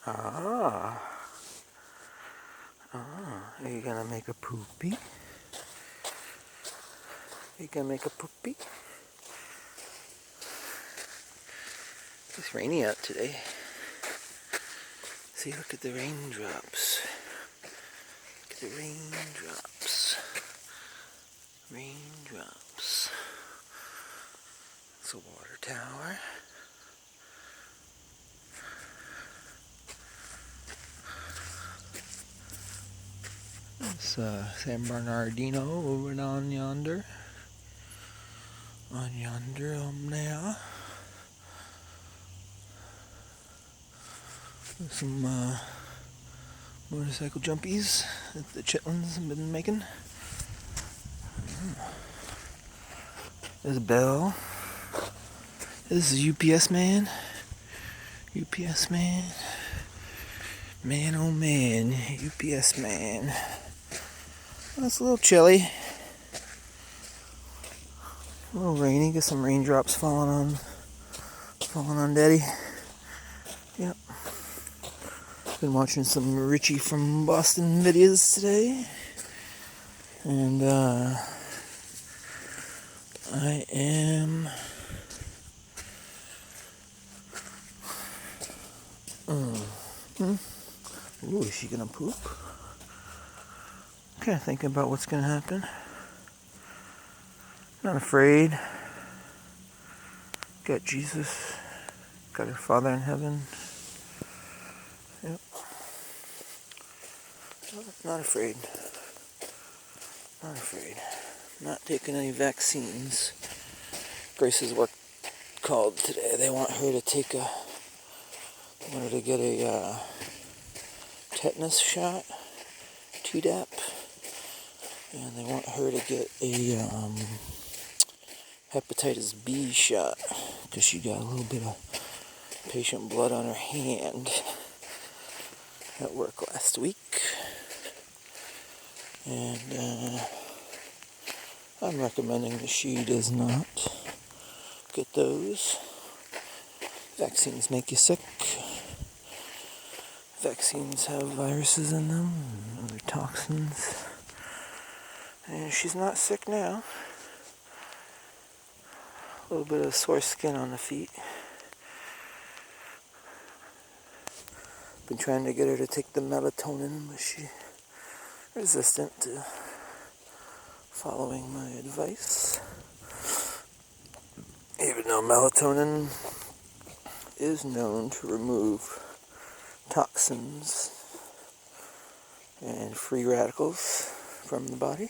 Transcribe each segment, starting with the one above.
Ah. Are you gonna make a poopy? Are you gonna make a poopy? It's rainy out today. See, look at the raindrops. Look at the raindrops. Raindrops. It's a water tower. It's San Bernardino over on yonder. On yonder, there. Some motorcycle jumpies that the chitlins have been making. There's Bell. This is UPS man. UPS man. Man, oh man. UPS man. Well, it's a little chilly. A little rainy. Get some raindrops falling on Daddy. Yep. Been watching some Richie from Boston videos today. And I am Ooh, is she gonna poop? Okay, thinking about what's gonna happen. Not afraid. Got Jesus. Got her Father in heaven. Yep. Not afraid. Not afraid. Not taking any vaccines. Grace's work called today. They want her to take they want her to get a tetanus shot, Tdap, and they want her to get a hepatitis B shot because she got a little bit of patient blood on her hand at work last week. And I'm recommending that she does not get those. Vaccines make you sick. Vaccines have viruses in them and other toxins. And she's not sick now. A little bit of sore skin on the feet. Been trying to get her to take the melatonin, but she's resistant to following my advice. Even though melatonin is known to remove toxins and free radicals from the body.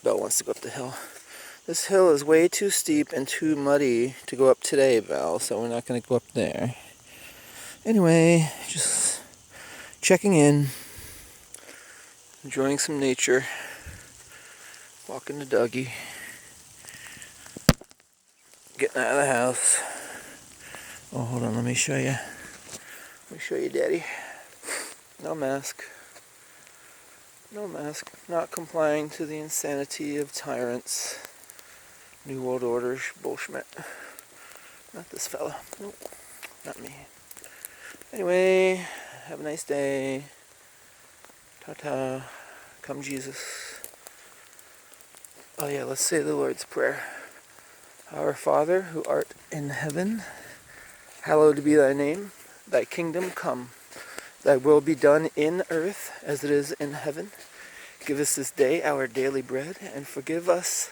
Belle wants to go up the hill. This hill is way too steep and too muddy to go up today, Belle, so we're not going to go up there. Anyway, just checking in, enjoying some nature, walking the doggy, getting out of the house. Oh, hold on, let me show you. Let me show you, Daddy. No mask. No mask. Not complying to the insanity of tyrants. New World Order bullshit. Not this fella. Nope. Not me. Anyway, have a nice day. Ta-ta. Come Jesus. Oh yeah, let's say the Lord's Prayer. Our Father, who art in heaven, hallowed be thy name. Thy kingdom come. Thy will be done in earth as it is in heaven. Give us this day our daily bread, and forgive us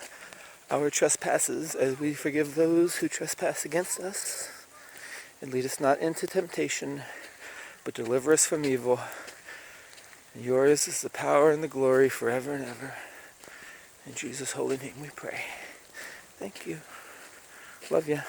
our trespasses as we forgive those who trespass against us. And lead us not into temptation, but deliver us from evil. And yours is the power and the glory forever and ever. In Jesus' holy name we pray. Thank you. Love ya.